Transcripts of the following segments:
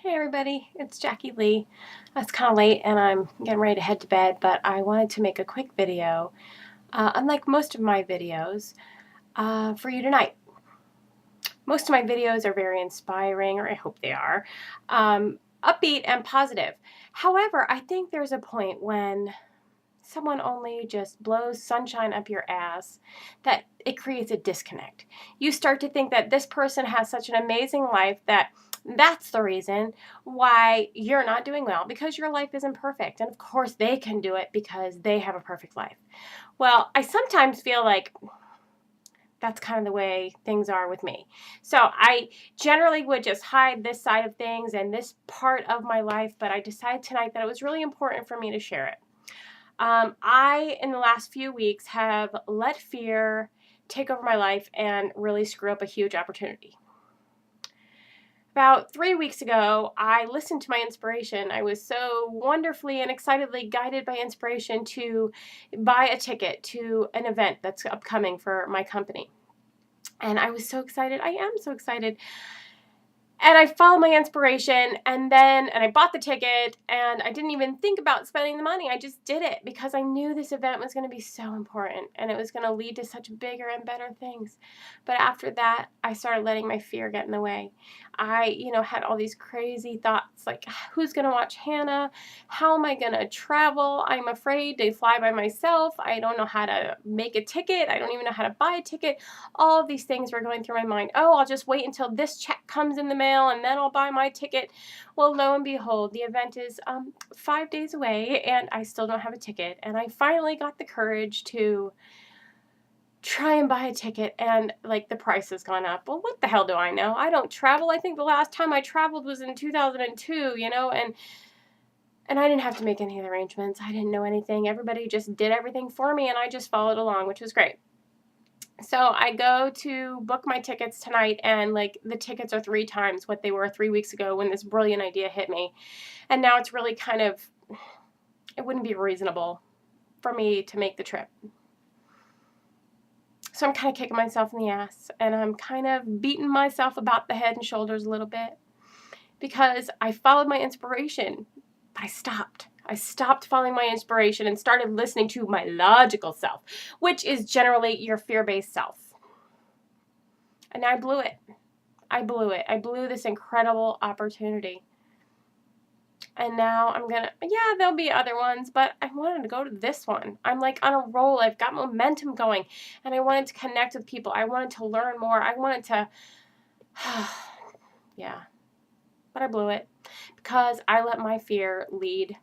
Hey everybody, it's Jackie Lee. It's kind of late and I'm getting ready to head to bed, but I wanted to make a quick video, unlike most of my videos, for you tonight. Most of my videos are very inspiring, or I hope they are, upbeat and positive. However, I think there's a point when someone only just blows sunshine up your ass that it creates a disconnect. You start to think that this person has such an amazing life that that's the reason why you're not doing well, because your life isn't perfect. And of course, they can do it because they have a perfect life. Well, I sometimes feel like that's kind of the way things are with me. So I generally would just hide this side of things and this part of my life, but I decided tonight that it was really important for me to share it. In the last few weeks, have let fear take over my life and really screw up a huge opportunity. About 3 weeks ago, I listened to my inspiration. I was so wonderfully and excitedly guided by inspiration to buy a ticket to an event that's upcoming for my company. And I was so excited. I am so excited. And I followed my inspiration and I bought the ticket and I didn't even think about spending the money. I just did it because I knew this event was going to be so important and it was going to lead to such bigger and better things. But after that, I started letting my fear get in the way. I, had all these crazy thoughts like, who's going to watch Hannah? How am I going to travel? I'm afraid to fly by myself. I don't know how to make a ticket. I don't even know how to buy a ticket. All of these things were going through my mind. Oh, I'll just wait until this check comes in the mail and then I'll buy my ticket. Well, lo and behold, the event is 5 days away and I still don't have a ticket. And I finally got the courage to try and buy a ticket, and the price has gone up. Well, what the hell do I know? I don't travel. I think the last time I traveled was in 2002, and I didn't have to make any arrangements. I didn't know anything. Everybody just did everything for me and I just followed along, which was great. So I go to book my tickets tonight and the tickets are 3 times what they were 3 weeks ago when this brilliant idea hit me. And now it's really it wouldn't be reasonable for me to make the trip. So I'm kind of kicking myself in the ass and I'm kind of beating myself about the head and shoulders a little bit because I followed my inspiration, but I stopped. I stopped following my inspiration and started listening to my logical self, which is generally your fear-based self. And I blew it. I blew this incredible opportunity. And now there'll be other ones, but I wanted to go to this one. I'm on a roll. I've got momentum going and I wanted to connect with people. I wanted to learn more. I wanted to, yeah, but I blew it because I let my fear lead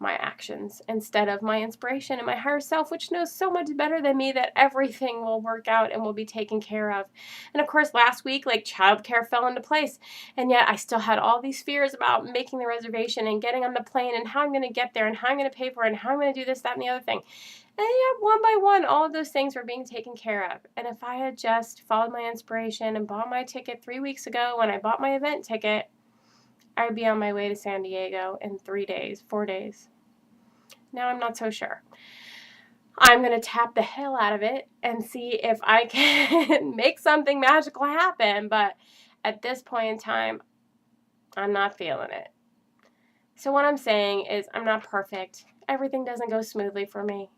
my actions instead of my inspiration and my higher self, which knows so much better than me that everything will work out and will be taken care of. And of course, last week, childcare fell into place. And yet I still had all these fears about making the reservation and getting on the plane and how I'm going to get there and how I'm going to pay for it and how I'm going to do this, that, and the other thing. And yeah, one by one, all of those things were being taken care of. And if I had just followed my inspiration and bought my ticket 3 weeks ago when I bought my event ticket, I would be on my way to San Diego in 4 days. Now I'm not so sure. I'm going to tap the hell out of it and see if I can make something magical happen. But at this point in time, I'm not feeling it. So what I'm saying is I'm not perfect. Everything doesn't go smoothly for me.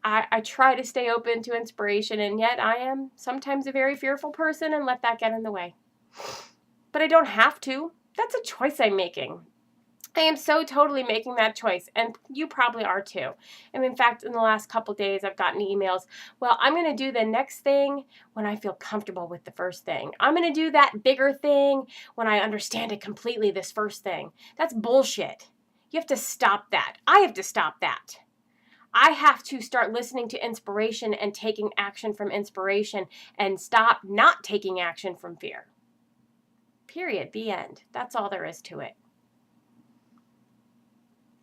I try to stay open to inspiration, and yet I am sometimes a very fearful person and let that get in the way. But I don't have to. That's a choice I'm making. I am so totally making that choice, and you probably are too. And in fact, in the last couple days, I've gotten emails, well, I'm going to do the next thing when I feel comfortable with the first thing. I'm going to do that bigger thing when I understand it completely, this first thing. That's bullshit. You have to stop that. I have to stop that. I have to start listening to inspiration and taking action from inspiration and stop not taking action from fear. Period. The end. That's all there is to it.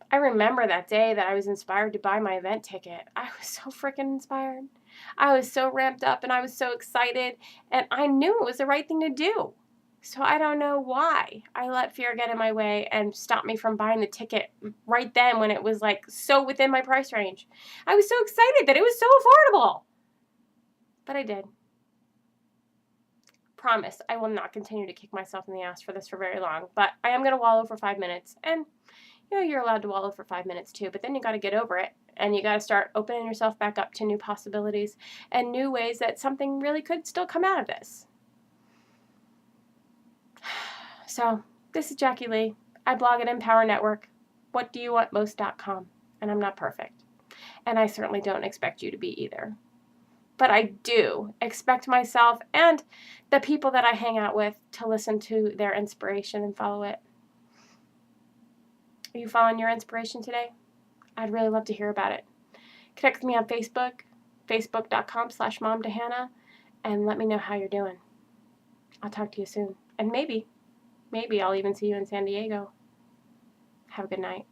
I remember that day that I was inspired to buy my event ticket. I was so freaking inspired. I was so ramped up and I was so excited and I knew it was the right thing to do. So I don't know why I let fear get in my way and stop me from buying the ticket right then when it was so within my price range. I was so excited that it was so affordable. But I did. promise I will not continue to kick myself in the ass for this for very long, but I am going to wallow for 5 minutes. And, you're allowed to wallow for 5 minutes too, but then you got to get over it. And you got to start opening yourself back up to new possibilities and new ways that something really could still come out of this. So, this is Jackie Lee. I blog at Empower Network, whatdoyouwantmost.com, and I'm not perfect. And I certainly don't expect you to be either. But I do expect myself and the people that I hang out with to listen to their inspiration and follow it. Are you following your inspiration today? I'd really love to hear about it. Connect with me on Facebook, facebook.com/momtohannah, and let me know how you're doing. I'll talk to you soon. And maybe I'll even see you in San Diego. Have a good night.